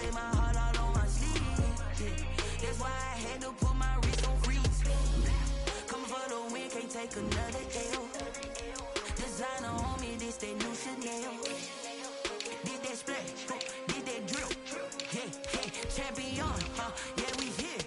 away my heart all on my sleeve. That's why I had to put my wrist on freeze. Coming for the win, can't take another L. Designer on me, this that new Chanel. Did that splash, did that drill. Yeah, champion, yeah, we here.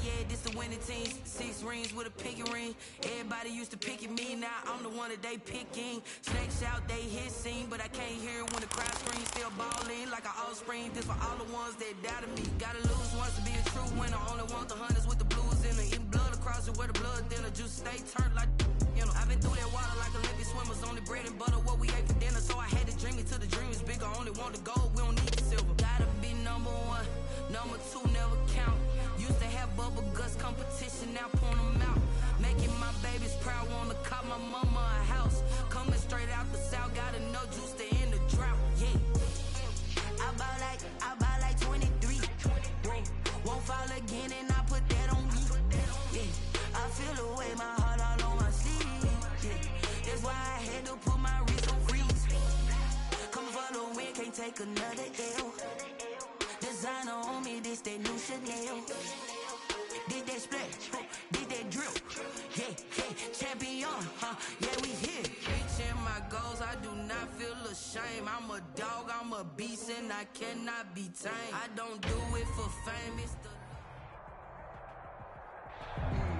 Yeah, this the winning team. 6 rings with a pinky ring. Everybody used to picking me, now I'm the one that they picking. Snakes out, they hit scene, but I can't hear it when the crowd screams. Still balling like an offspring. This for all the ones that doubted me. Gotta lose once to be a true winner. Only want the hunters with the blues in it. Eating blood across it where the blood dinner. Juice stay turned like, you know. I've been through that water like Olympic swimmers. Only bread and butter, what we ate for dinner. So I had to dream it till the dream is bigger. Only want the gold, we don't need the silver. Gotta be number 1, number 2 never count. Used to have bubble guts competition, now point them out. Making my babies proud, wanna cop my mama a house. Coming straight out the south, gotta know juice to end the drought. Yeah, I bought like 23. Won't fall again and I put that on me. Yeah, I feel the way my heart all on my sleeve. Yeah, that's why I had to put my wrist on freeze. Coming for the win, can't take another L. Designer on me, this that new Chanel. Did that splash, did that drill. Yeah, champion, yeah, we here. Reaching my goals, I do not feel ashamed. I'm a dog, I'm a beast, and I cannot be tamed. I don't do it for fame, it's the...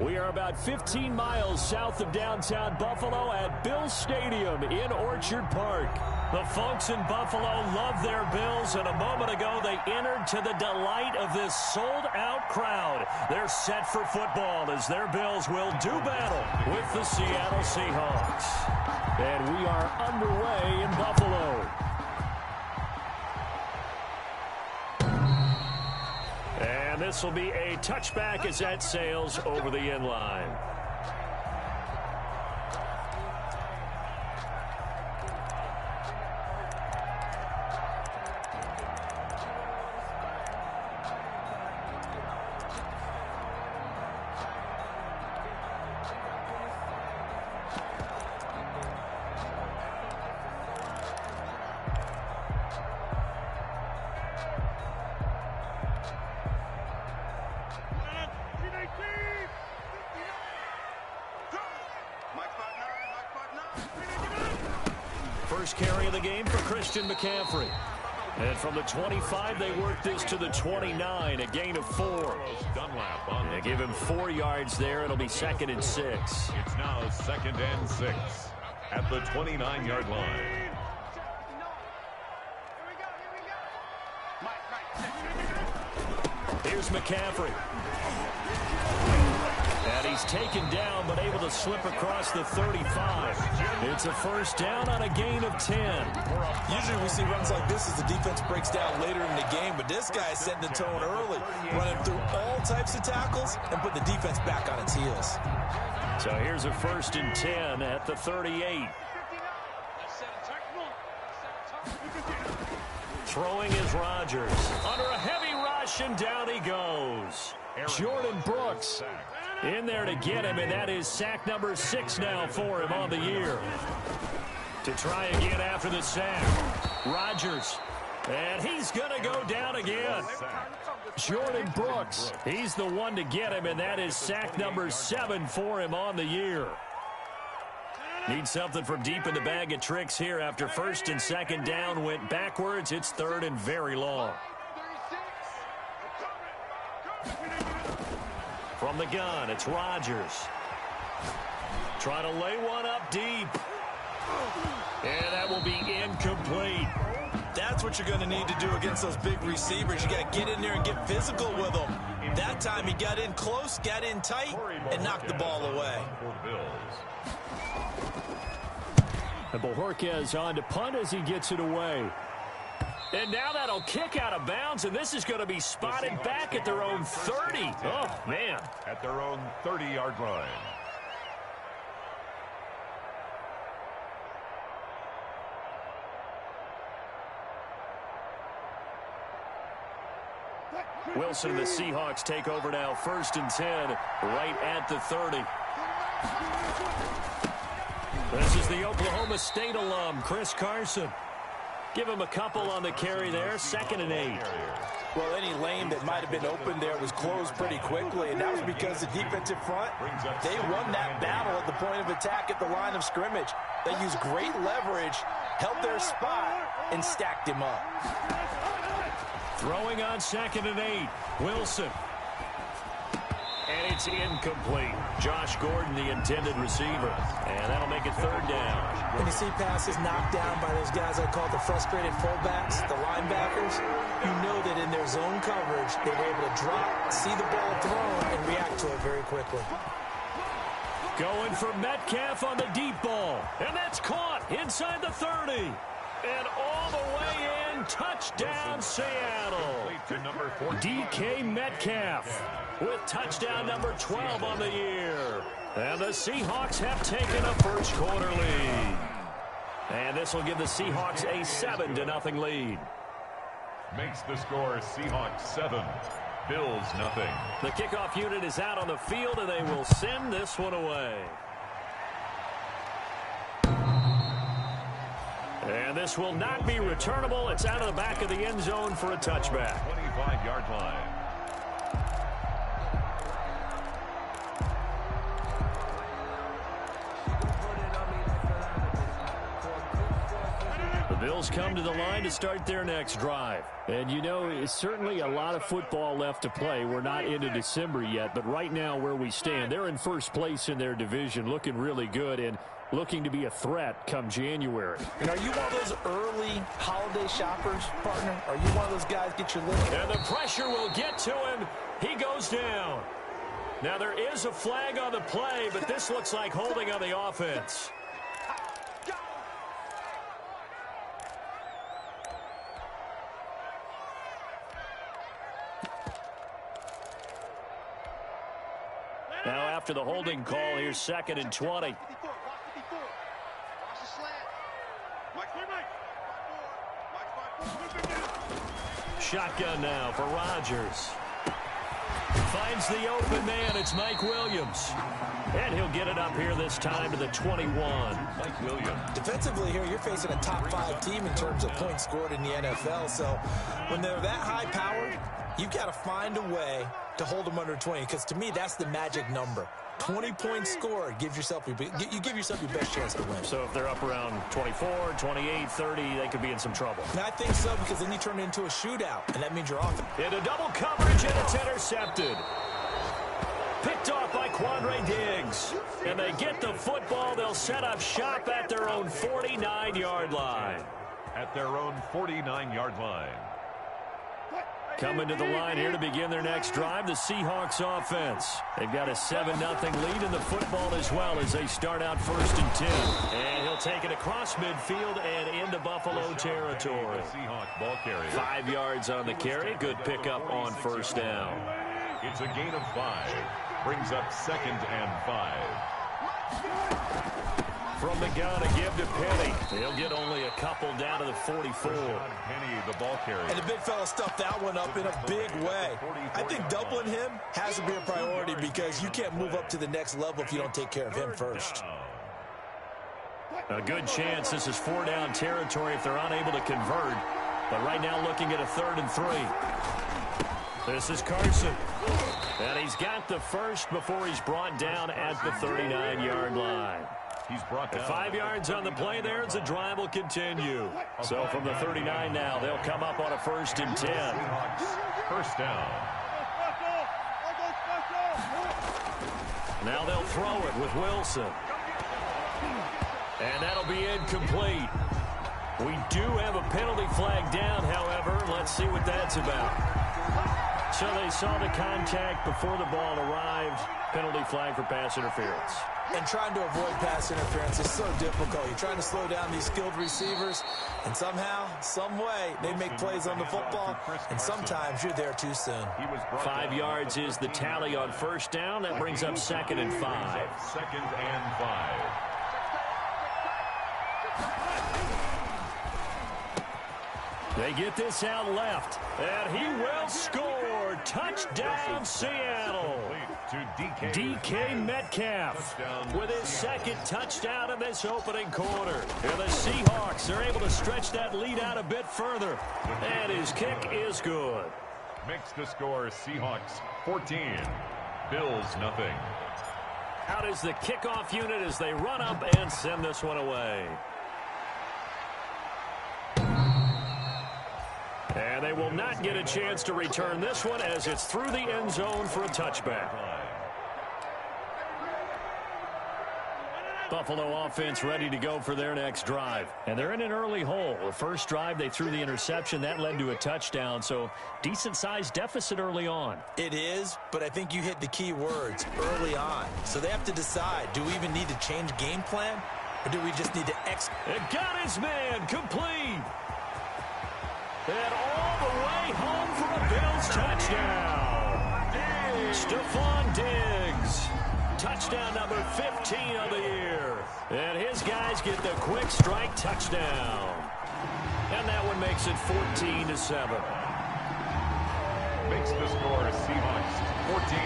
We are about 15 miles south of downtown Buffalo at Bills Stadium in Orchard Park. The folks in Buffalo love their Bills, and a moment ago they entered to the delight of this sold-out crowd. They're set for football as their Bills will do battle with the Seattle Seahawks. And we are underway in Buffalo. And this will be a touchback as that sails over the end line. First carry of the game for Christian McCaffrey. And from the 25, they work this to the 29, a gain of 4. They give him 4 yards there. It'll be 2nd and 6. It's now 2nd and 6 at the 29-yard line. Here's McCaffrey. And he's taken down, but able to slip across the 35. It's a first down on a gain of 10. Usually we see runs like this as the defense breaks down later in the game, but this guy's setting the tone early, running through all types of tackles and putting the defense back on its heels. So here's a 1st and 10 at the 38. Throwing is Rodgers. Under a heavy rush, and down he goes. Jordan Brooks in there to get him, and that is sack number 6 now for him on the year. To try again after the sack, Rodgers, and he's going to go down again. Jordan Brooks, he's the one to get him, and that is sack number 7 for him on the year. Need something from deep in the bag of tricks here after 1st and 2nd down went backwards. It's 3rd and very long. From the gun, it's Rodgers. Trying to lay one up deep. And that will be incomplete. That's what you're going to need to do against those big receivers. You got to get in there and get physical with them. That time he got in close, got in tight, and knocked the ball away. And Bojorquez on to punt as he gets it away. And now that'll kick out of bounds, and this is going to be spotted back at their own 30. Oh, man. At their own 30-yard line. Wilson and the Seahawks take over now, 1st and 10, right at the 30. This is the Oklahoma State alum, Chris Carson. Give him a couple on the carry there. 2nd and 8. Well, any lane that might have been open there was closed pretty quickly, and that was because the defensive front, they won that battle at the point of attack at the line of scrimmage. They used great leverage, held their spot, and stacked him up. Throwing on 2nd and 8. Wilson. And it's incomplete. Josh Gordon, the intended receiver. And that'll make it 3rd down. When you see passes knocked down by those guys I call the frustrated fullbacks, the linebackers, you know that in their zone coverage, they were able to drop, see the ball thrown, and react to it very quickly. Going for Metcalf on the deep ball. And that's caught inside the 30. And all the way in, touchdown Seattle. DK Metcalf with touchdown number 12 on the year. And the Seahawks have taken a first-quarter lead. And this will give the Seahawks a 7-0 lead. Makes the score Seahawks 7, Bills nothing. The kickoff unit is out on the field, and they will send this one away. And this will not be returnable. It's out of the back of the end zone for a touchback. 25-yard line. The Bills come to the line to start their next drive. And, you know, it's certainly a lot of football left to play. We're not into December yet, but right now where we stand, they're in first place in their division, looking really good and looking to be a threat come January. And are you one of those early holiday shoppers, partner? Are you one of those guys get your list? And the pressure will get to him. He goes down. Now there is a flag on the play, but this looks like holding on the offense. Now after the holding call, here's 2nd and 20. Shotgun now for Rodgers. Finds the open man. It's Mike Williams. And he'll get it up here this time to the 21. Mike Williams. Defensively here, you're facing a top 5 team in terms of points scored in the NFL. So when they're that high-powered, you've got to find a way to hold them under 20, because to me, that's the magic number. 20 points scored gives yourself you give yourself your best chance to win. So if they're up around 24, 28, 30, they could be in some trouble. And I think so, because then you turn it into a shootout, and that means you're off. Into double coverage, and it's intercepted. Picked off by Quandre Diggs. And they get the football. They'll set up shop at their own 49-yard line. At their own 49-yard line. Coming to the line here to begin their next drive, the Seahawks offense. They've got a 7-0 lead in the football as well as they start out 1st and 10. And he'll take it across midfield and into Buffalo territory. Seahawks ball carrier. 5 yards on the carry. Good pickup on 1st down. It's a gain of 5. Brings up 2nd and 5. From the gun, a give to Penny. He'll get only a couple down to the 44. Penny, the ball carrier. And the big fella stuffed that one up in a big way. I think doubling him has to be a priority, because you can't move up to the next level if you don't take care of him first. A good chance this is 4-down territory if they're unable to convert. But right now looking at a 3rd and 3. This is Carson. And he's got the first before he's brought down at the 39-yard line. He's brought down. 5 yards on the play there as the drive will continue. So from the 39 now, they'll come up on a 1st and 10. First down. Now they'll throw it with Wilson. And that'll be incomplete. We do have a penalty flag down, however. Let's see what that's about. So they saw the contact before the ball arrived. Penalty flag for pass interference. And trying to avoid pass interference is so difficult. You're trying to slow down these skilled receivers, and somehow, some way, they make plays on the football, and sometimes you're there too soon. 5 yards is the tally on 1st down. That brings up 2nd and 5. 2nd and 5. They get this out left, and he will score. Touchdown, Seattle. DK Metcalf with his second touchdown in this opening quarter. And the Seahawks are able to stretch that lead out a bit further. And his kick is good. Makes the score Seahawks 14, Bills nothing. Out is the kickoff unit as they run up and send this one away. And they will not get a chance to return this one as it's through the end zone for a touchback. Buffalo offense ready to go for their next drive. And they're in an early hole. The first drive, they threw the interception. That led to a touchdown, so decent-sized deficit early on. It is, but I think you hit the key words, early on. So they have to decide, do we even need to change game plan, or do we just need to It got his man complete. And all the way home for a Bills touchdown. Stephon Diggs. Touchdown number 15 of the year. And his guys get the quick strike touchdown. And that one makes it 14-7. Makes the score Seahawks 14,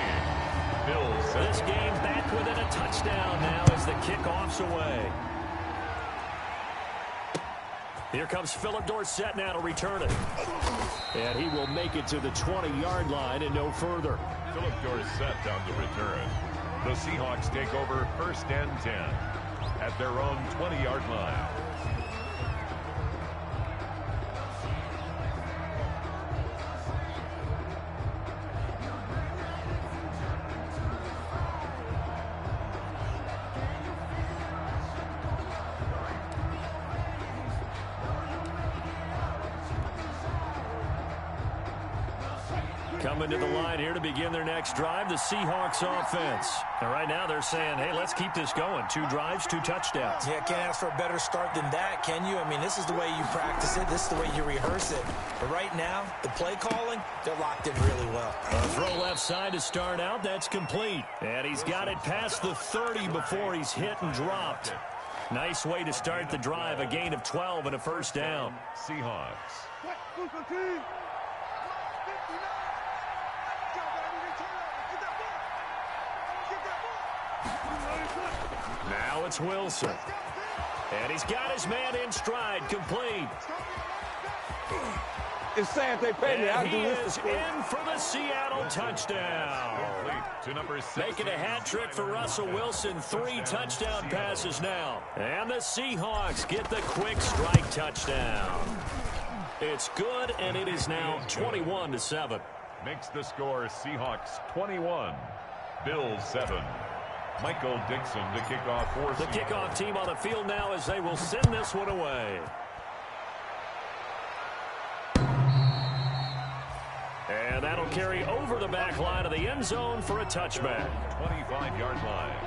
Bills 7. This game back within a touchdown now as the kickoff's away. Here comes Philip Dorsett now to return it. And he will make it to the 20-yard line and no further. Philip Dorsett down to return. The Seahawks take over 1st and 10 at their own 20-yard line. Coming to the line here to begin their next drive, the Seahawks offense. And right now they're saying, hey, let's keep this going. 2 drives, 2 touchdowns. Yeah, can't ask for a better start than that, can you? I mean, this is the way you practice it. This is the way you rehearse it. But right now, the play calling, they're locked in really well. A throw left side to start out. That's complete. And he's got it past the 30 before he's hit and dropped. Nice way to start the drive. A gain of 12 and a first down. Seahawks. Now it's Wilson. And he's got his man in stride, complete. It's saying they pay me. And he is in for the Seattle touchdown. To number 6. Making a hat trick for Russell Wilson. 3 touchdown passes now. And the Seahawks get the quick strike touchdown. It's good, and it is now 21-7. Makes the score Seahawks 21, Bills 7. Michael Dixon to kick off for The kickoff team on the field now as they will send this one away. And that'll carry over the back line of the end zone for a touchback. 25-yard line.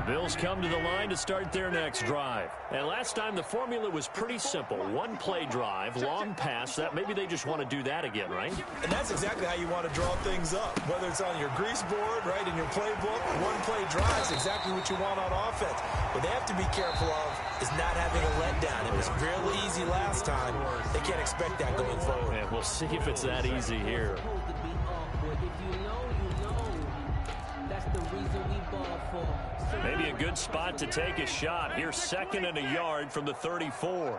Bills come to the line to start their next drive. And last time the formula was pretty simple. 1 play drive, long pass. That maybe they just want to do that again, right? And that's exactly how you want to draw things up. Whether it's on your grease board, right, in your playbook, 1 play drive is exactly what you want on offense. What they have to be careful of is not having a letdown. It was really easy last time. They can't expect that going forward. And we'll see if it's that easy here. Maybe a good spot to take a shot. Here, 2nd and a yard from the 34.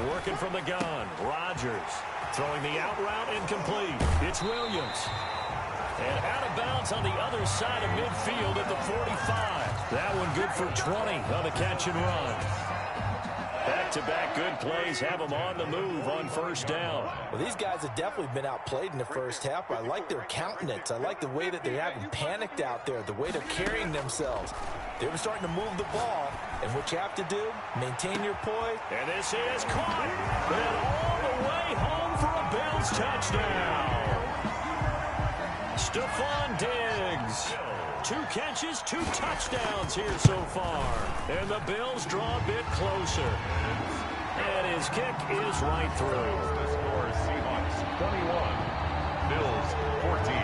Working from the gun, Rodgers. Throwing the out route incomplete. It's Williams. And out of bounds on the other side of midfield at the 45. That one good for 20 on the catch and run. Back-to-back good plays have them on the move on first down. Well, these guys have definitely been outplayed in the first half. I like their countenance. I like the way that they haven't panicked out there, the way they're carrying themselves. They were starting to move the ball, and what you have to do, maintain your poise. And this is caught. And all the way home for a Bills touchdown. Stephon Diggs. 2 catches, 2 touchdowns here so far. And the Bills draw a bit closer. And his kick is right through. The score is Seahawks 21, Bills 14.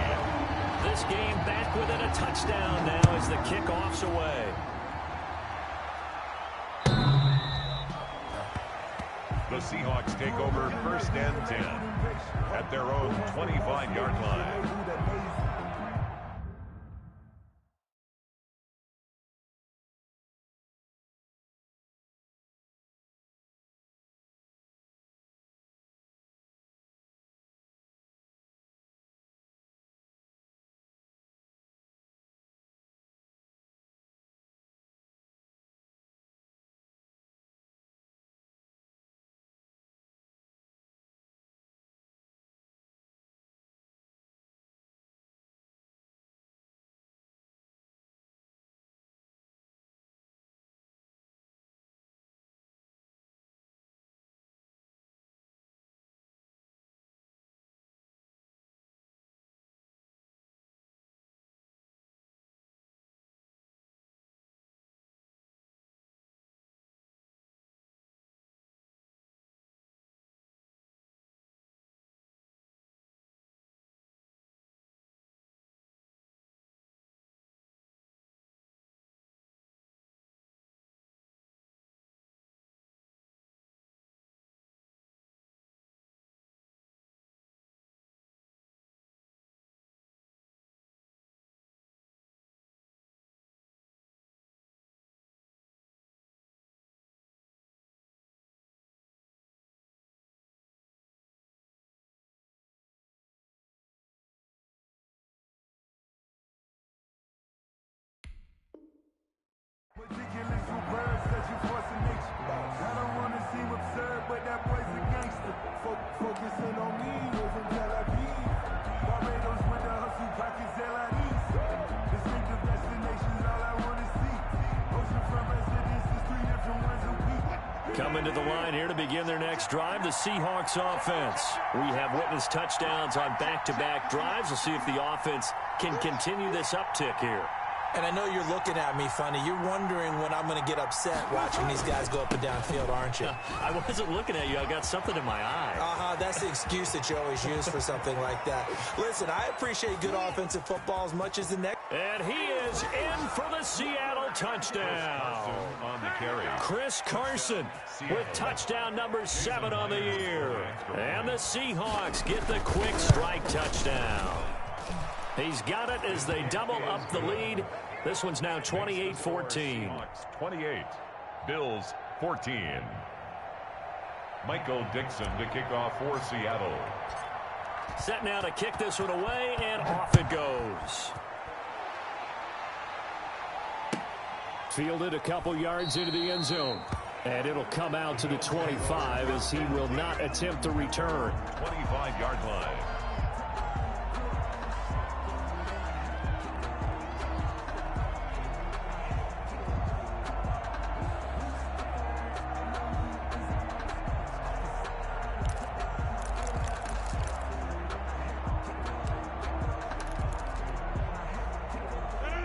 This game back within a touchdown now as the kickoff's away. The Seahawks take over 1st and 10 at their own 25-yard line. Ridiculous with words that you force a nature. I don't want to seem absurd, but that boy's a gangster. Focusing on me, live in Tel Aviv. Barbados with the hustle, pockets LIDs. Distinctive destinations, all I want to see. Oceanfront residences, 3 different ones a week. Coming to the line here to begin their next drive, the Seahawks offense. We have witnessed touchdowns on back-to-back drives. We'll see if the offense can continue this uptick here. And I know you're looking at me funny. You're wondering when I'm going to get upset watching these guys go up and down field, aren't you? I wasn't looking at you. I got something in my eye. That's the excuse that you always use for something like that. Listen, I appreciate good offensive football as much as the next. And he is in for the Seattle touchdown. On the carry. Chris Carson with touchdown number 7 on the year. And the Seahawks get the quick strike touchdown. He's got it as they double up the lead. This one's now 28-14. 28, Bills 14. Michael Dixon to kick off for Seattle. Set now to kick this one away, and off it goes. Fielded a couple yards into the end zone. And it'll come out to the 25 as he will not attempt to return. 25-yard line.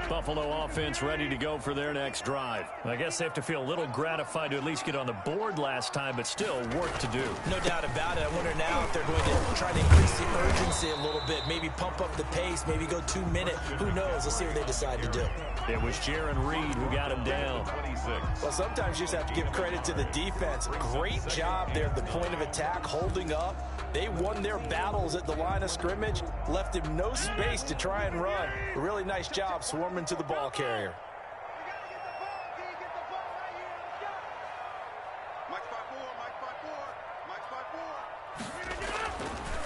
Buffalo offense ready to go for their next drive. I guess they have to feel a little gratified to at least get on the board last time, but still work to do. No doubt about it. I wonder now if they're going to try to increase the urgency a little bit, maybe pump up the pace, maybe go 2-minute. Who knows? Let's see what they decide to do. It was Jaron Reed who got him down. 26. Well, sometimes you just have to give credit to the defense. Great job there at the point of attack, holding up. They won their battles at the line of scrimmage, left him no space to try and run. A really nice job swarming to the ball carrier.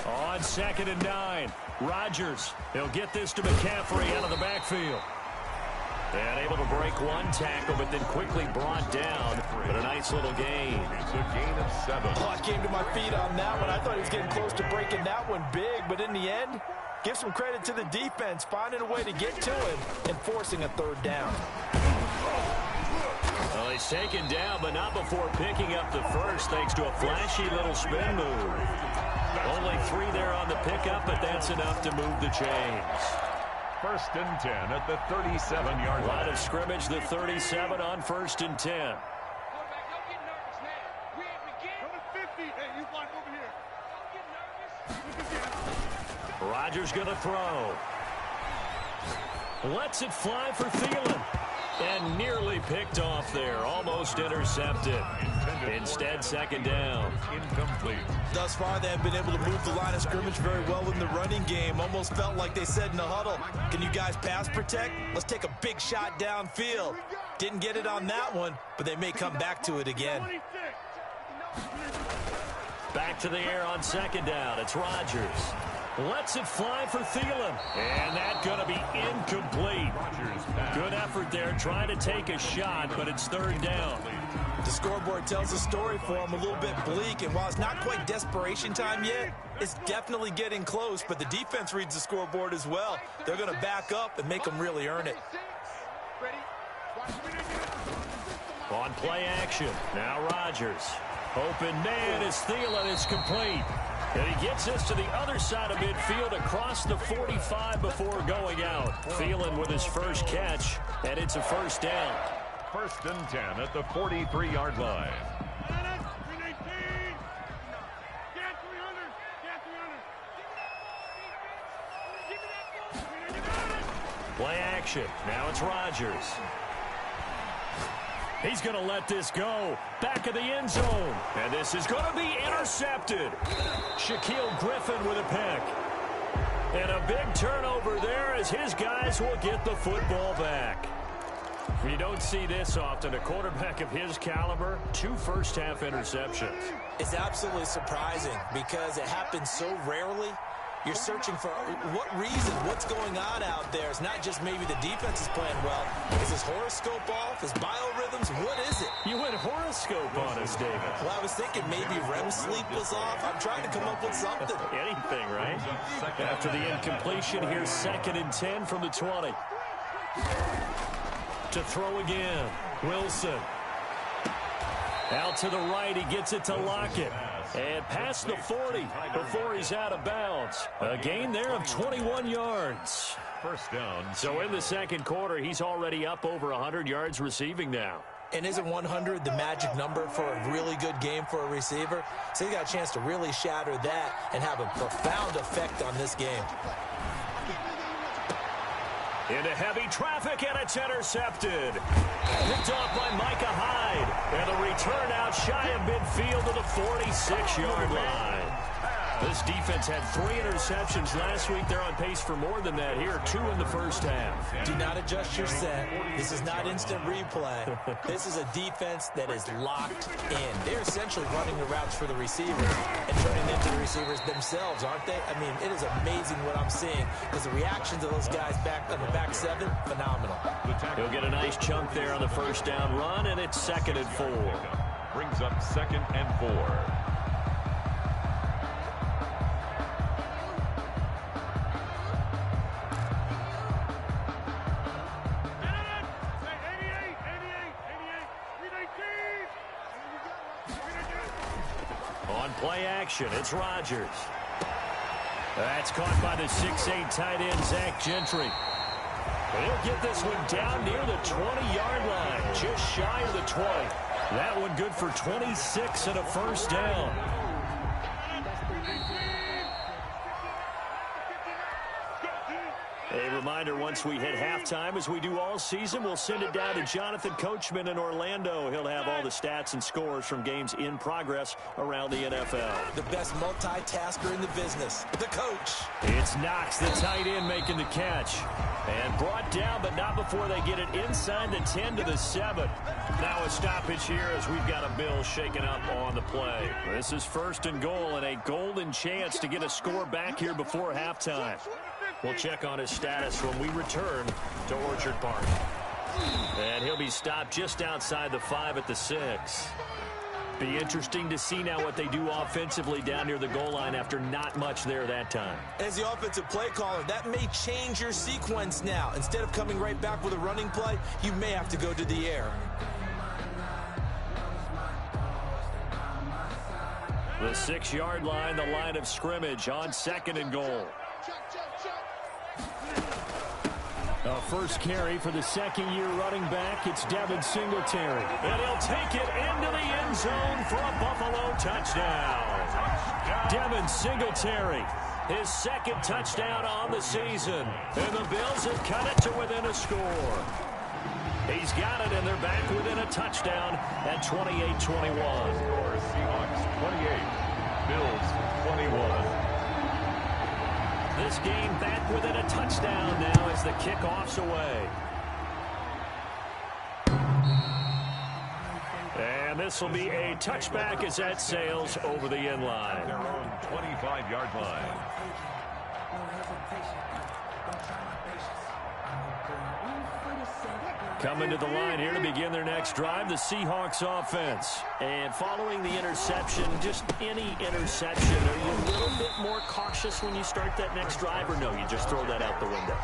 On 2nd and 9, Rodgers. He'll get this to McCaffrey out of the backfield. And able to break one tackle, but then quickly brought down. But a nice little gain. It's a gain of 7. Oh, I came to my feet on that one. I thought he was getting close to breaking that one big, but in the end, give some credit to the defense, finding a way to get to him and forcing a 3rd down. Well, he's taken down, but not before picking up the first, thanks to a flashy little spin move. Only 3 there on the pickup, but that's enough to move the chains. First and 10 at the 37-yard line. Line of scrimmage, the 37 on first and 10. Rodgers going to throw. Lets it fly for Thielen. And nearly picked off there. Almost intercepted. Instead, second down. Incomplete. Thus far, they have been able to move the line of scrimmage very well in the running game. Almost felt like they said in the huddle, can you guys pass protect? Let's take a big shot downfield. Didn't get it on that one, but they may come back to it again. Back to the air on second down. It's Rodgers. Lets it fly for Thielen. And that's going to be incomplete. Good effort there trying to take a shot, but it's third down. The scoreboard tells a story for him, a little bit bleak, and while it's not quite desperation time yet, it's definitely getting close, but the defense reads the scoreboard as well. They're going to back up and make them really earn it. On play action, now Rodgers. Open man is Thielen. It's complete. And he gets us to the other side of midfield across the 45 before going out. Thielen with his first catch, and it's a first down. First and 10 at the 43-yard line. Play action. Now it's Rodgers. He's going to let this go. Back of the end zone. And this is going to be intercepted. Shaquille Griffin with a pick. And a big turnover there as his guys will get the football back. You don't see this often. A quarterback of his caliber, 2 first-half interceptions. It's absolutely surprising because it happens so rarely. You're searching for what reason, what's going on out there. It's not just maybe the defense is playing well. Is his horoscope off? His biorhythms? What is it? You went horoscope on us, David. Well, I was thinking maybe REM sleep was off. I'm trying to come up with something. Anything, right? After the incompletion, here's second and 10 from the 20. To throw again. Wilson. Out to the right, he gets it to Lockett. And past the 40 before he's out of bounds. A gain there of 21 yards. First down. So in the second quarter, he's already up over 100 yards receiving now. And isn't 100 the magic number for a really good game for a receiver? So he got a chance to really shatter that and have a profound effect on this game. Into heavy traffic, and it's intercepted. Picked off by Micah Hyde. And the return out shy of midfield to the 46-yard line. This defense had 3 interceptions last week. They're on pace for more than that here. 2 in the first half. Do not adjust your set. This is not instant replay. This is a defense that is locked in. They're essentially running the routes for the receivers and turning into the receivers themselves, aren't they? I mean, it is amazing what I'm seeing because the reactions of those guys back on the back 7, phenomenal. He'll get a nice chunk there on the first down run, and it's second and 4. Brings up second and 4. On play action, it's Rodgers. That's caught by the 6'8" tight end, Zach Gentry. And he'll get this one down near the 20-yard line, just shy of the 20. That one good for 26 and a first down. A reminder, once we hit halftime, as we do all season, we'll send it down to Jonathan Coachman in Orlando. He'll have all the stats and scores from games in progress around the NFL. The best multitasker in the business, the coach. It's Knox, the tight end, making the catch. And brought down, but not before they get it inside the 10 to the 7. Now a stoppage here as we've got a Bill shaken up on the play. This is first and goal and a golden chance to get a score back here before halftime. We'll check on his status when we return to Orchard Park. And he'll be stopped just outside the 5 at the 6. Be interesting to see now what they do offensively down near the goal line after not much there that time. As the offensive play caller, that may change your sequence now. Instead of coming right back with a running play, you may have to go to the air. The 6-yard line, the line of scrimmage on second and goal. A first carry for the second-year running back. It's Devin Singletary. And he'll take it into the end zone for a Buffalo touchdown. Devin Singletary, his second touchdown on the season. And the Bills have cut it to within a score. He's got it, and they're back within a touchdown at 28-21. Seahawks 28, Bills 21. This game back within a touchdown now as the kickoff's away. And this will be a touchback as that sails over the end line. Their own 25-yard line. Coming to the line here to begin their next drive, the Seahawks offense. And following the interception, just any interception, are you a little bit more cautious when you start that next drive, or no, you just throw that out the window?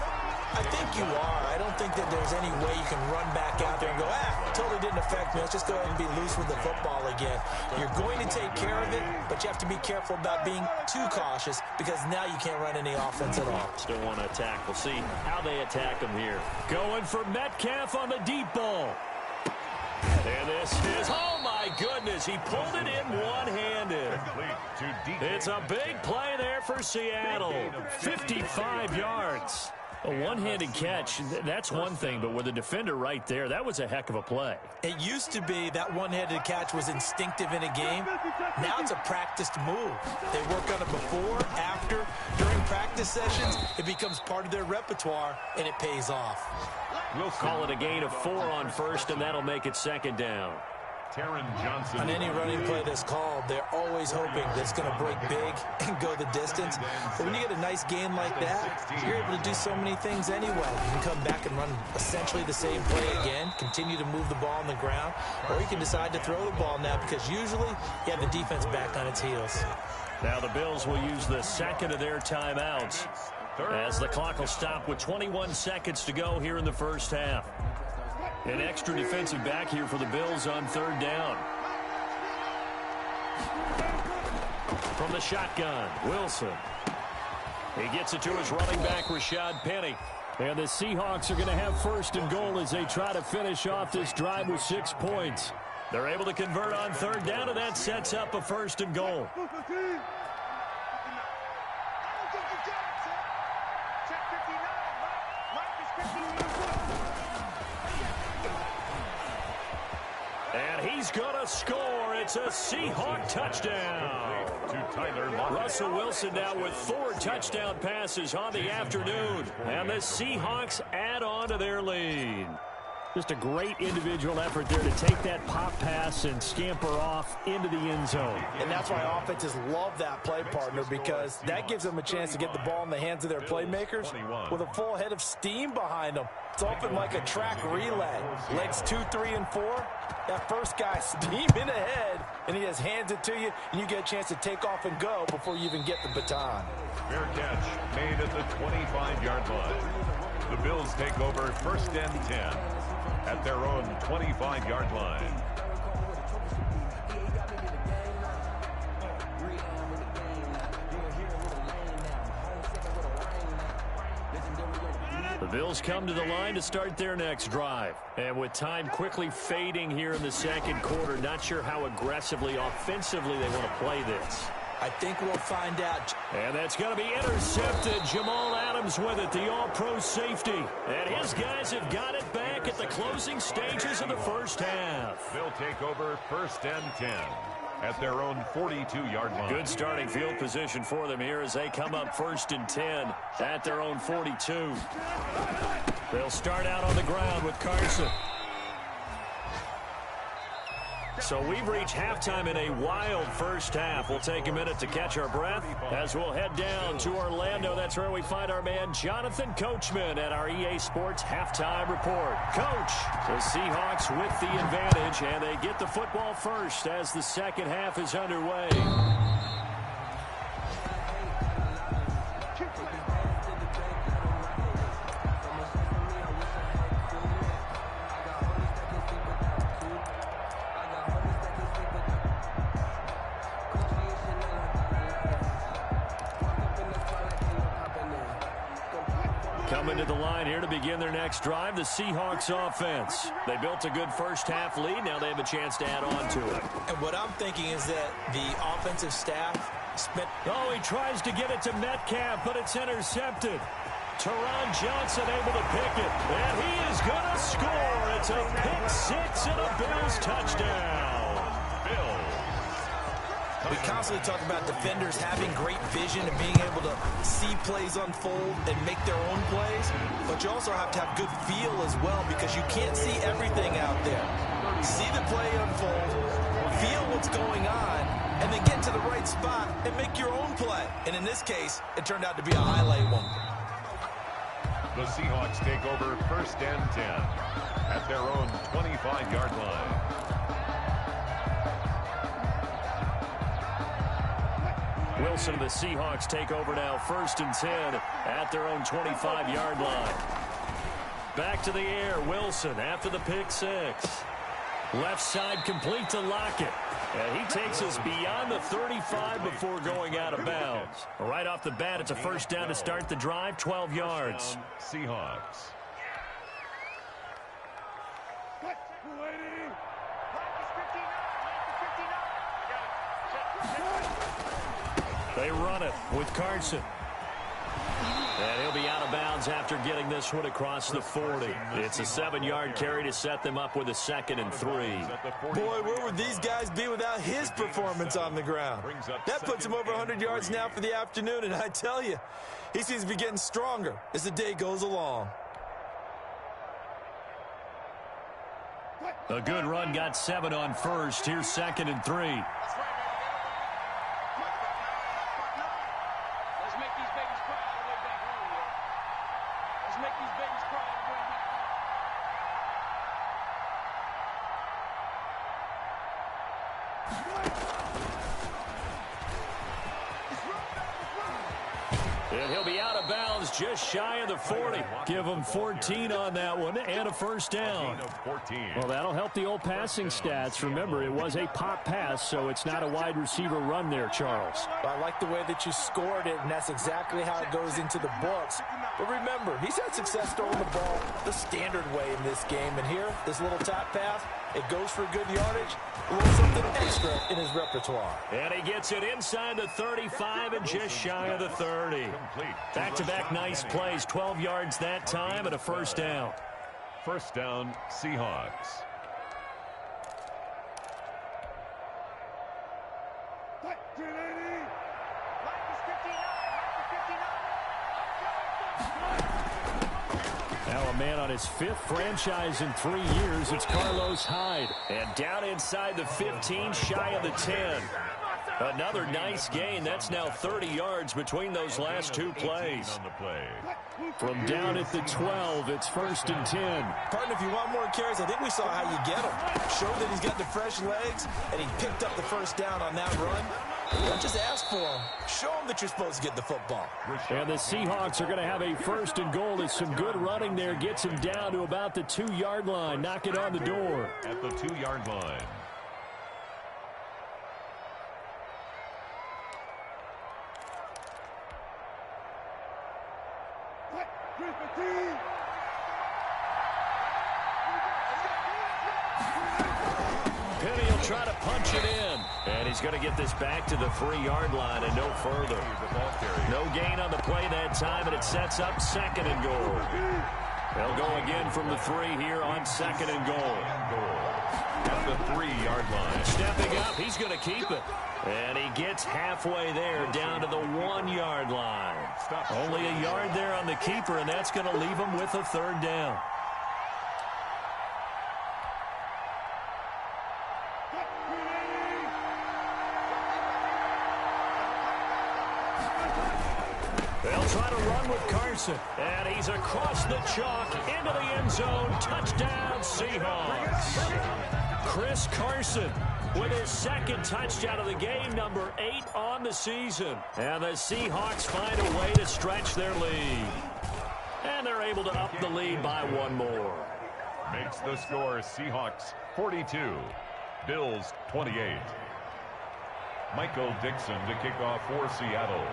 I think you are. I don't think that there's any way you can run back out there and go, totally didn't affect me. Let's just go ahead and be loose with the football again. You're going to take care of it, but you have to be careful about being too cautious because now you can't run any offense at all. Still want to attack. We'll see how they attack them here. Going for Metcalf on the deep ball. And this is, oh my goodness, he pulled it in one-handed. It's a big play there for Seattle. 55 yards. A one-handed catch, that's one thing, but with a defender right there, that was a heck of a play. It used to be that one-handed catch was instinctive in a game. Now it's a practiced move. They work on it before, after, during practice sessions. It becomes part of their repertoire, and it pays off. We'll call it a gain of 4 on first, and that'll make it second down. Johnson. On any running play that's called, they're always hoping that it's going to break big and go the distance. But when you get a nice gain like that, you're able to do so many things anyway. You can come back and run essentially the same play again, continue to move the ball on the ground, or you can decide to throw the ball now because usually you have the defense back on its heels. Now the Bills will use the second of their timeouts as the clock will stop with 21 seconds to go here in the first half. An extra defensive back here for the Bills on third down. From the shotgun, Wilson. He gets it to his running back, Rashad Penny. And the Seahawks are going to have first and goal as they try to finish off this drive with 6 points. They're able to convert on third down, and that sets up a first and goal. And he's going to score. It's a Seahawk touchdown. Russell Wilson now with 4 touchdown passes on the afternoon. And the Seahawks add on to their lead. Just a great individual effort there to take that pop pass and scamper off into the end zone. And that's why offenses love that play, partner, because that gives them a chance to get the ball in the hands of their playmakers with a full head of steam behind them. It's often like a track relay. Legs 2, 3, and 4. That first guy steaming ahead, and he just hands it to you, and you get a chance to take off and go before you even get the baton. Fair catch made at the 25-yard line. The Bills take over first and 10 at their own 25-yard line. The Bills come to the line to start their next drive. And with time quickly fading here in the second quarter, not sure how aggressively, offensively they want to play this. I think we'll find out. And that's going to be intercepted. Jamal Adams with it, the all-pro safety. And his guys have got it back at the closing stages of the first half. They'll take over first and 10 at their own 42-yard line. Good starting field position for them here as they come up first and 10 at their own 42. They'll start out on the ground with Carson. So we've reached halftime in a wild first half. We'll take a minute to catch our breath as we'll head down to Orlando. That's where we find our man Jonathan Coachman at our EA Sports Halftime Report. Coach, the Seahawks with the advantage, and they get the football first as the second half is underway. Coming to the line here to begin their next drive, the Seahawks offense. They built a good first-half lead. Now they have a chance to add on to it. And what I'm thinking is that the offensive staff spent... Oh, he tries to get it to Metcalf, but it's intercepted. Teron Johnson able to pick it, and he is going to score. It's a pick six and a Bills touchdown. Bills. We constantly talk about defenders having great vision and being able to see plays unfold and make their own plays, but you also have to have good feel as well because you can't see everything out there. See the play unfold, feel what's going on, and then get to the right spot and make your own play. And in this case, it turned out to be a highlight one. The Seahawks take over first and 10 at their own 25-yard line. Wilson and the Seahawks take over now first and 10 at their own 25-yard line. Back to the air, Wilson after the pick six. Left side complete to Lockett. And he takes us beyond the 35 before going out of bounds. Right off the bat, it's a first down to start the drive, 12 yards. Seahawks. They run it with Carson. And he'll be out of bounds after getting this one across the 40. It's a 7-yard carry to set them up with a 2nd and 3. Boy, where would these guys be without his performance on the ground? That puts him over 100 yards now for the afternoon, and I tell you, he seems to be getting stronger as the day goes along. A good run, got 7 on first. Here's 2nd and 3. And he'll be out of bounds just shy of the 40. Give him 14 on that one and a first down. Well, that'll help the old passing stats. Remember, it was a pop pass, so it's not a wide receiver run there, Charles. I like the way that you scored it, and that's exactly how it goes into the books. But remember, he's had success throwing the ball the standard way in this game. And here, this little top pass, it goes for good yardage, a little something extra in his repertoire. And he gets it inside the 35 and just shy of the 30. Back-to-back nice plays, 12 yards that time and a first down. First down, Seahawks. Now a man on his 5th franchise in 3 years. It's Carlos Hyde. And down inside the 15, shy of the 10. Another nice gain. That's now 30 yards between those last 2 plays. From down at the 12, it's first and 10. Partner, if you want more carries, I think we saw how you get him. Show that he's got the fresh legs, and he picked up the first down on that run. Don't just ask for him. Show him that you're supposed to get the football. And the Seahawks are going to have a first and goal. There's some good running there. Gets him down to about the 2-yard line. Knock it on the door. At the 2-yard line. Penny will try to punch it in. And he's going to get this back to the 3-yard line and no further. No gain on the play that time, and it sets up 2nd and goal. They'll go again from the 3 here on 2nd and goal. At the 3-yard line. Stepping up, he's going to keep it. And he gets halfway there down to the 1-yard line. Only a yard there on the keeper, and that's going to leave him with a 3rd down. They'll try to run with Carson. And he's across the chalk into the end zone. Touchdown, Seahawks. Chris Carson with his 2nd touchdown of the game, number 8 on the season. And the Seahawks find a way to stretch their lead. And they're able to up the lead by 1 more. Makes the score Seahawks 42, Bills 28. Michael Dixon to kick off for Seattle.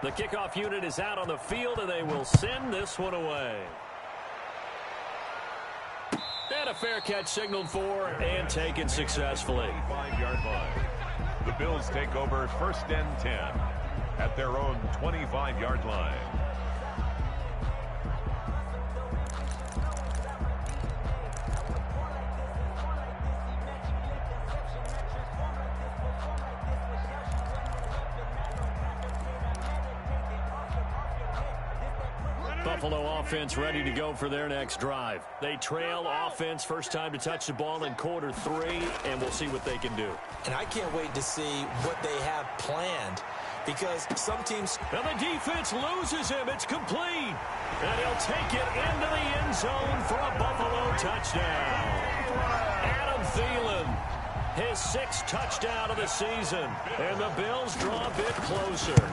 The kickoff unit is out on the field, and they will send this one away. And a fair catch signaled for and taken successfully. 5-yard line. The Bills take over 1st and 10 at their own 25-yard line. Buffalo offense ready to go for their next drive. They trail offense, first time to touch the ball in quarter 3, and we'll see what they can do. And I can't wait to see what they have planned, because some teams... And the defense loses him. It's complete. And he'll take it into the end zone for a Buffalo touchdown. Adam Thielen, his 6th touchdown of the season. And the Bills draw a bit closer.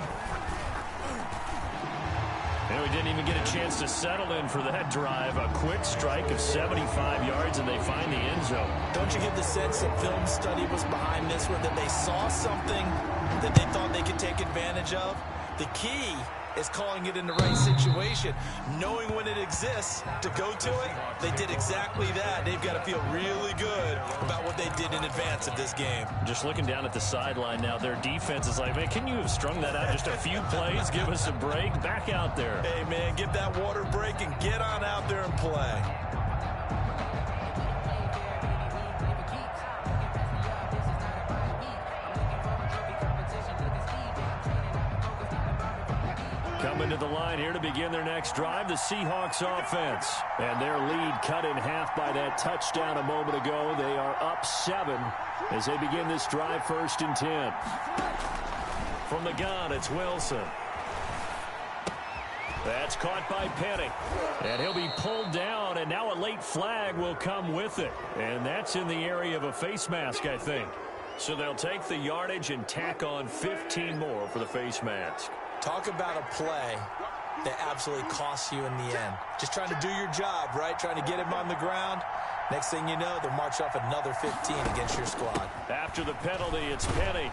And we didn't even get a chance to settle in for that drive. A quick strike of 75 yards, and they find the end zone. Don't you get the sense that film study was behind this one, that they saw something that they thought they could take advantage of? The key is calling it in the right situation, knowing when it exists to go to it. They did exactly that. They've got to feel really good about what they did in advance of this game. Just looking down at the sideline now, their defense is like, man, can you have strung that out just a few plays? Give us a break. Back out there. Hey, man, give that water break and get on out there and play. Coming to the line here to begin their next drive, the Seahawks offense. And their lead cut in half by that touchdown a moment ago. They are up 7 as they begin this drive, 1st and 10. From the gun, it's Wilson. That's caught by Penny. And he'll be pulled down, and now a late flag will come with it. And that's in the area of a face mask, I think. So they'll take the yardage and tack on 15 more for the face mask. Talk about a play that absolutely costs you in the end. Just trying to do your job, right? Trying to get him on the ground. Next thing you know, they'll march off another 15 against your squad. After the penalty, it's Penny.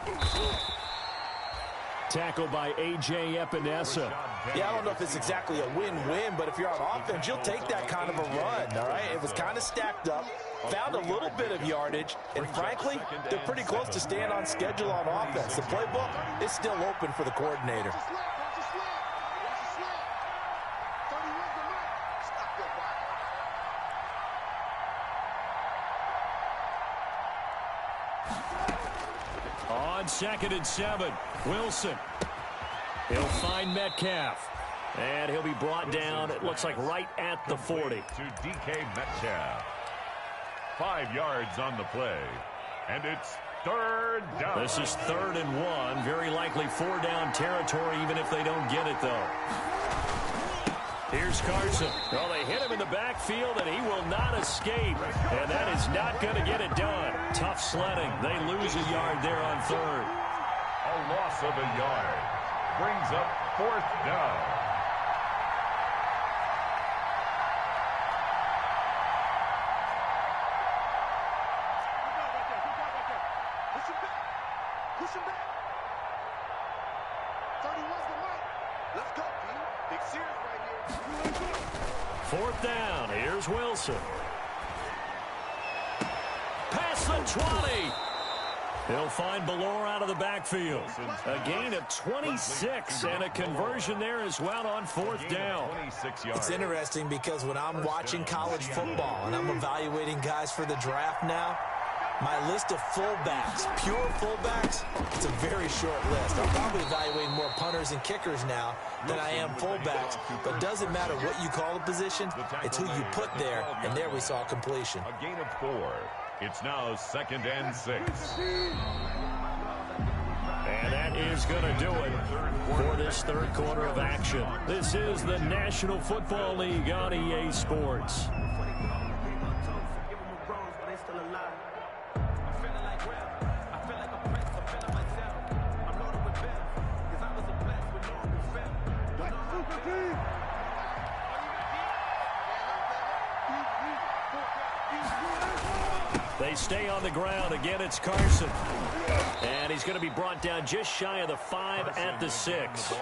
Tackled by A.J. Epinesa. Yeah, I don't know if it's exactly a win-win, but if you're on offense, you'll take that kind of a run, all right? It was kind of stacked up, found a little bit of yardage, and frankly, they're pretty close to staying on schedule on offense. The playbook is still open for the coordinator. On 2nd and 7, Wilson. He'll find Metcalf. And he'll be brought down, it looks like right at the 40. To DK Metcalf. 5 yards on the play. And it's 3rd down. This is 3rd and 1. Very likely 4-down territory, even if they don't get it, though. Here's Carson. Well, they hit him in the backfield, and he will not escape. And that is not going to get it done. Tough sledding. They lose a yard there on 3rd. A loss of a yard. Brings up 4th down. Push him back. 31's the mark. Let's go, P. Big series right here. 4th down. Here's Wilson. Past the 20. He'll find Ballore out of the backfield. A gain of 26 and a conversion there as well on 4th down. It's interesting because when I'm watching college football and I'm evaluating guys for the draft now, my list of fullbacks, pure fullbacks, it's a very short list. I'm probably evaluating more punters and kickers now than I am fullbacks. But it doesn't matter what you call a position, it's who you put there, and there we saw completion. A gain of 4. It's now 2nd and 6. And that is going to do it for this 3rd quarter of action. This is the National Football League on EA Sports. They stay on the ground. Again, it's Carson. And he's going to be brought down just shy of the 5 at the 6.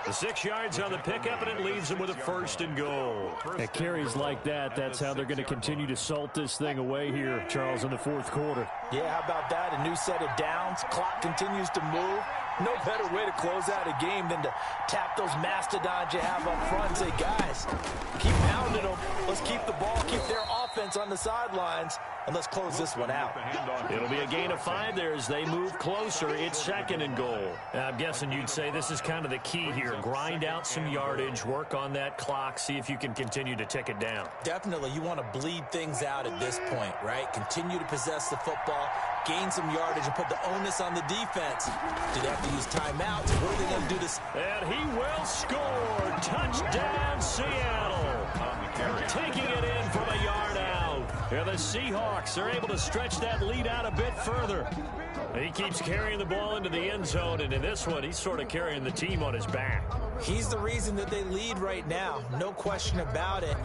The 6 yards on the pickup, and it leaves them with a 1st and goal. At carries like that, that's how they're going to continue to salt this thing away here, Charles, in the 4th quarter. Yeah, how about that? A new set of downs. Clock continues to move. No better way to close out a game than to tap those mastodons you have up front and say, guys, keep pounding them. Let's keep the ball, keep their offense on the sidelines, and let's close this one out. It'll be a gain of 5 there as they move closer. It's 2nd and goal. I'm guessing you'd say this is kind of the key here. Grind out some yardage, work on that clock, see if you can continue to tick it down. Definitely, you want to bleed things out at this point, right? Continue to possess the football, gain some yardage, and put the onus on the defense. Do they have to use timeouts? What are they going to do this? And he will score. Touchdown, Seattle. Taking it in from a yard out. And the Seahawks are able to stretch that lead out a bit further. He keeps carrying the ball into the end zone, and in this one, he's sort of carrying the team on his back. He's the reason that they lead right now. No question about it.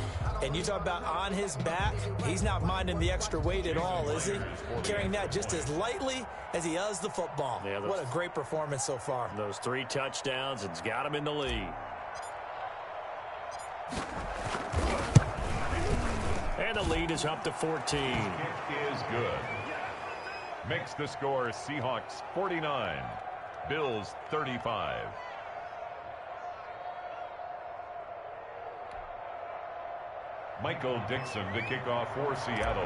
And you talk about on his back, he's not minding the extra weight at all, is he? Carrying that just as lightly as he does the football. Yeah, what a great performance so far. Those 3 touchdowns, it's got him in the lead. And the lead is up to 14. Kick is good. Makes the score Seahawks 49, Bills 35. Michael Dixon to kick off for Seattle.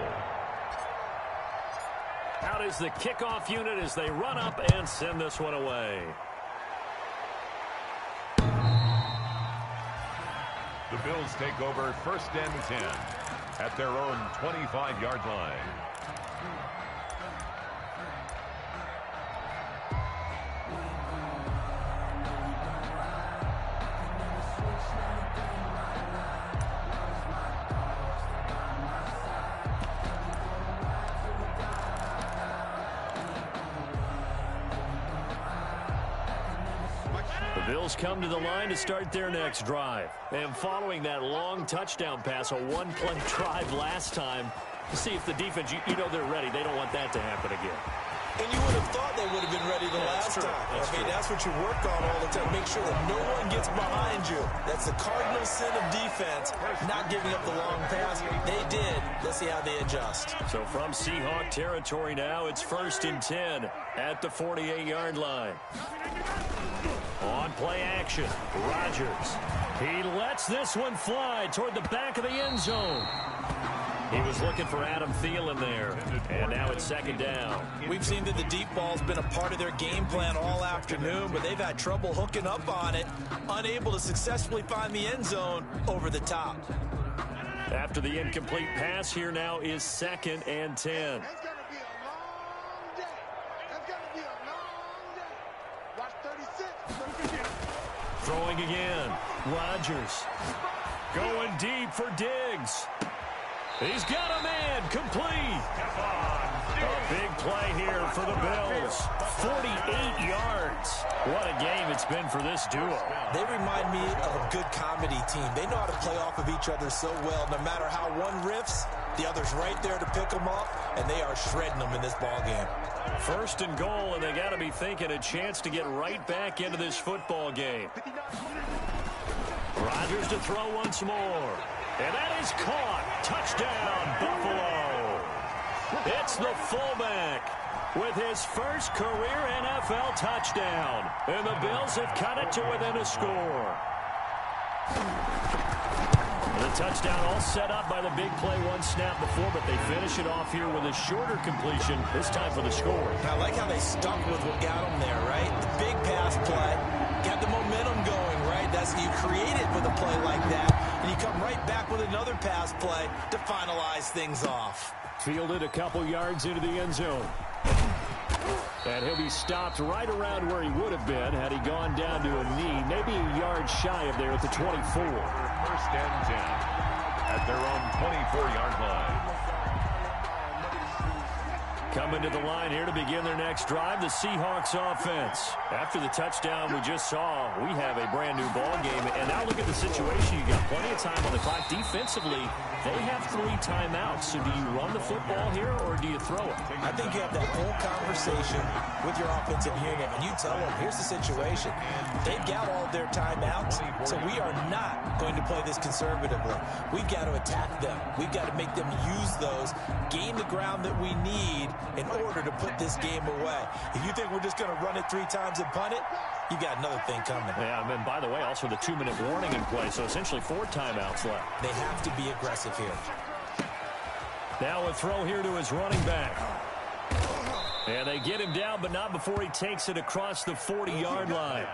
Out is the kickoff unit as they run up and send this one away. The Bills take over 1st and 10 at their own 25-yard line. Bills come to the line to start their next drive. And following that long touchdown pass, a 1-play drive last time, to see if the defense, you know they're ready. They don't want that to happen again. And you would have thought they would have been ready the last time. That's what you work on all the time. Make sure that no one gets behind you. That's the cardinal sin of defense, not giving up the long pass. They did. Let's see how they adjust. So from Seahawk territory now, it's 1st and 10 at the 48-yard line. On play action, Rodgers. He lets this one fly toward the back of the end zone. He was looking for Adam Thielen there, and now it's 2nd down. We've seen that the deep ball's been a part of their game plan all afternoon, but they've had trouble hooking up on it, unable to successfully find the end zone over the top. After the incomplete pass, here now is 2nd and 10. Throwing again. Rodgers going deep for Diggs. He's got a man complete. A big play here for the Bills. 48 yards. What a game it's been for this duo. They remind me of a good comedy team. They know how to play off of each other so well. No matter how one riffs, the other's right there to pick them up, and they are shredding them in this ball game. 1st and goal, and they got to be thinking a chance to get right back into this football game. Rodgers to throw once more. And that is caught. Touchdown, Buffalo. It's the fullback with his first career NFL touchdown. And the Bills have cut it to within a score. The touchdown all set up by the big play, 1 snap before, but they finish it off here with a shorter completion, this time for the score. I like how they stuck with what got them there, right? The big pass play, got the momentum going, right? That's you create it with a play like that, and you come right back with another pass play to finalize things off. Fielded a couple yards into the end zone. And he'll be stopped right around where he would have been had he gone down to a knee, maybe a yard shy of there at the 24. 1st and 10 at their own 24-yard line. Coming to the line here to begin their next drive, the Seahawks offense. After the touchdown we just saw, we have a brand new ball game. And now look at the situation. You got plenty of time on the clock. Defensively, they have 3 timeouts. So do you run the football here or do you throw it? I think you have that whole conversation with your offensive unit, and you tell them, here's the situation. They've got all their timeouts, so we are not going to play this conservatively. We've got to attack them. We've got to make them use those, gain the ground that we need in order to put this game away. If you think we're just going to run it 3 times and punt it, you got another thing coming. Yeah, and by the way, also the 2-minute warning in play, so essentially 4 timeouts left. They have to be aggressive here. Now a throw here to his running back. And they get him down, but not before he takes it across the 40-yard line.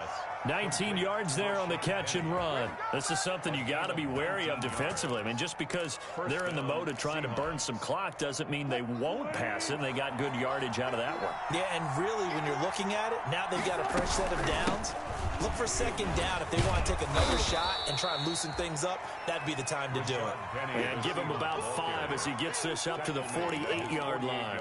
19 yards there on the catch and run. This is something you got to be wary of defensively. I mean, just because they're in the mode of trying to burn some clock doesn't mean they won't pass it. And they got good yardage out of that one. Yeah, and really, when you're looking at it, now they've got a fresh set of downs. Look for second down. If they want to take another shot and try and loosen things up, that'd be the time to do it. And give him about 5 as he gets this up to the 48-yard line.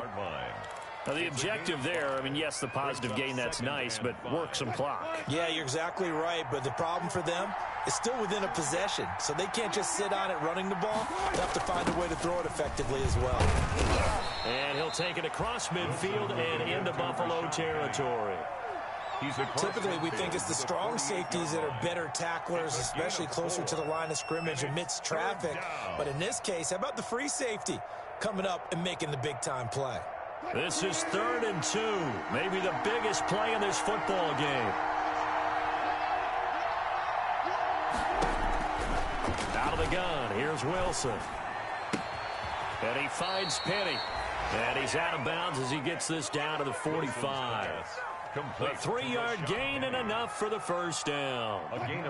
Now, the objective there, I mean, yes, the positive gain, that's nice, but work some clock. Yeah, you're exactly right, but the problem for them is still within a possession, so they can't just sit on it running the ball. They have to find a way to throw it effectively as well. And he'll take it across midfield and into Buffalo territory. Typically, we think it's the strong safeties that are better tacklers, especially closer to the line of scrimmage amidst traffic. But in this case, how about the free safety coming up and making the big-time play? This is 3rd and 2, maybe the biggest play in this football game. Out of the gun, here's Wilson. And he finds Penny. And he's out of bounds as he gets this down to the 45. A 3-yard gain and enough for the first down.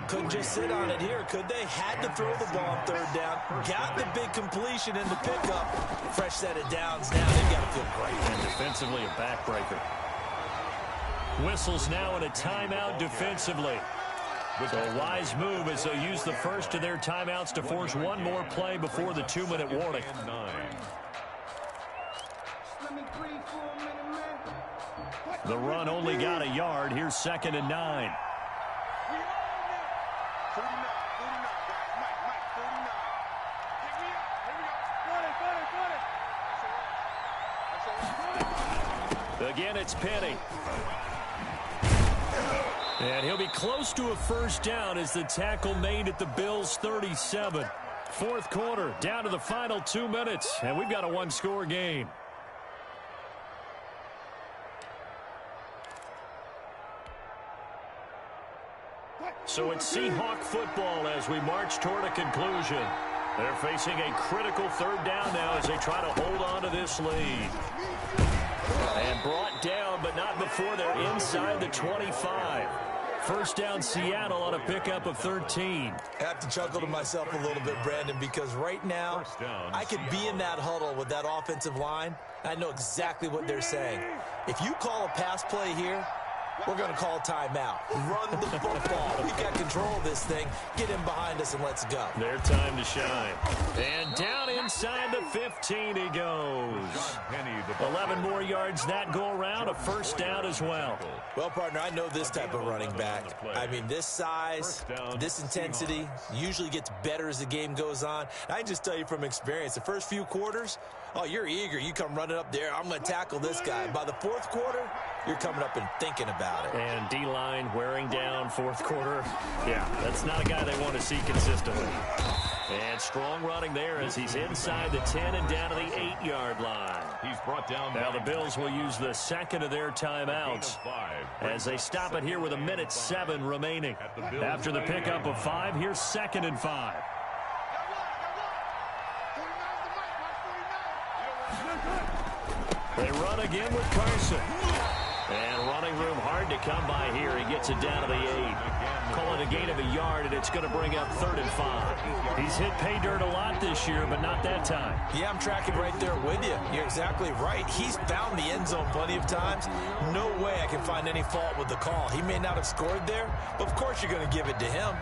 Couldn't just sit on it here, could they? Had to throw the ball on 3rd down. Got the big completion in the pickup. Fresh set of downs now. They've got to feel great. And defensively, a backbreaker. Whistles now in a timeout defensively. So a wise move as they'll use the first of their timeouts to force one more play before the 2-minute warning. The run only got a yard. Here's 2nd and 9. Again, it's Penny. And he'll be close to a first down as the tackle made at the Bills' 37. 4th quarter, down to the final 2 minutes, and we've got a 1-score game. So it's Seahawk football as we march toward a conclusion. They're facing a critical 3rd down now as they try to hold on to this lead. And brought down, but not before they're inside the 25. First down, Seattle on a pickup of 13. I have to chuckle to myself a little bit, Brandon, because right now I could be in that huddle with that offensive line. I know exactly what they're saying. If you call a pass play here, we're going to call a timeout. Run the football. We've got control of this thing. Get in behind us and let's go. Their time to shine. And down inside the 15 he goes. 11 more yards that go around. A first down as well. Well, partner, I know this type of running back. I mean, this size, this intensity usually gets better as the game goes on. I can just tell you from experience, the first few quarters, oh, you're eager. You come running up there. I'm going to tackle this guy. By the 4th quarter, you're coming up and thinking about it. And D-line wearing down 4th quarter. Yeah, that's not a guy they want to see consistently. And strong running there as he's inside the 10 and down to the 8-yard line. He's brought down. Now the Bills will use the 2nd of their timeouts as they stop it here with 1:07 remaining. After the pickup of 5, here's 2nd and 5. They run again with Carson. And running room hard to come by here. He gets it down to the 8. Call it a gain of a yard, and it's going to bring up 3rd and 5. He's hit pay dirt a lot this year, but not that time. Yeah, I'm tracking right there with you. You're exactly right. He's found the end zone plenty of times. No way I can find any fault with the call. He may not have scored there, but of course you're going to give it to him.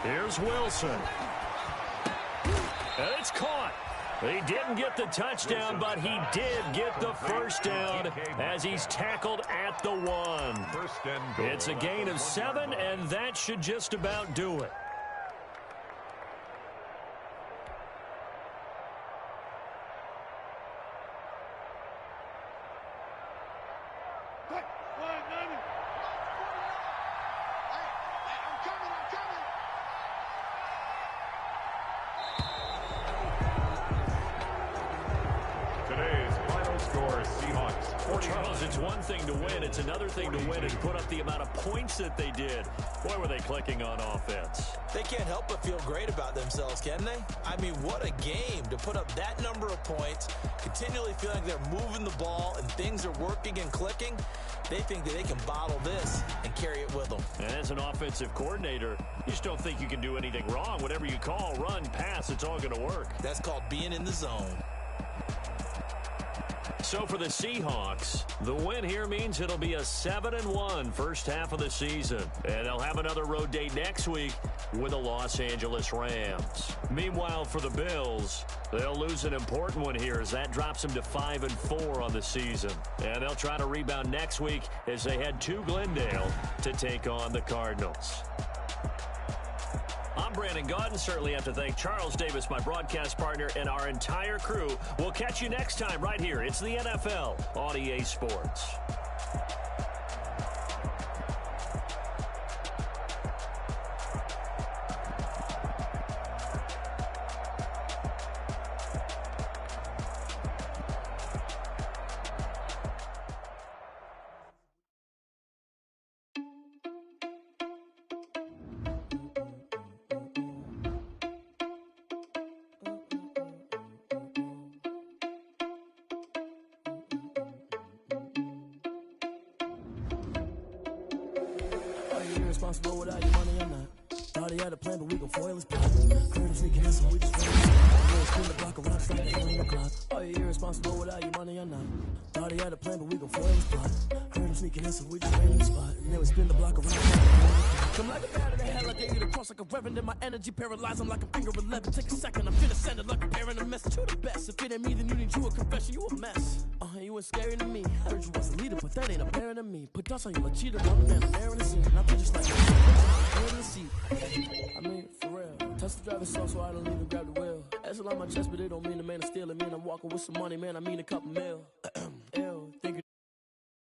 Here's Wilson. And it's caught. He didn't get the touchdown, but he did get the first down as he's tackled at the 1. It's a gain of 7, and that should just about do it. Charles, it's one thing to win. It's another thing to win and put up the amount of points that they did. Boy, were they clicking on offense. They can't help but feel great about themselves, can they? I mean, what a game to put up that number of points, continually feeling like they're moving the ball and things are working and clicking. They think that they can bottle this and carry it with them. And as an offensive coordinator, you just don't think you can do anything wrong. Whatever you call, run, pass, it's all going to work. That's called being in the zone. So for the Seahawks, the win here means it'll be a 7-1 first half of the season. And they'll have another road date next week with the Los Angeles Rams. Meanwhile, for the Bills, they'll lose an important one here as that drops them to 5-4 on the season. And they'll try to rebound next week as they head to Glendale to take on the Cardinals. I'm Brandon Gaudin. Certainly have to thank Charles Davis, my broadcast partner, and our entire crew. We'll catch you next time right here. It's the NFL on EA Sports. Responsible without your money, I'm not. Thought he had a plan, but we gon' foil his plot. Heard him sneaking in, so we just spin the block around, like the 8 o'clock. Are you irresponsible without your money, I'm not. Thought he had a plan, but we gon' foil his plot. Heard him sneaking in, so we just ran the spot. And then we spin the block around. Come like a bat of the hell, I gave you the cross like a reverend. In my energy paralyzed, I'm like a finger 11. Take a second, I'm finna send it like a parent a message to the best. If it ain't me, then you need you a confession, you a mess. You ain't scary to me. I heard you was a leader, but that ain't apparent to me. Put dust on you like cheater, I'm a man in the scene. And I feel just like in the seat. I mean, for real. Touch the driver's side, so I don't even grab the wheel. That's a lot on my chest, but it don't mean the man is stealing. Man, I'm walking with some money, man, I mean a couple mil.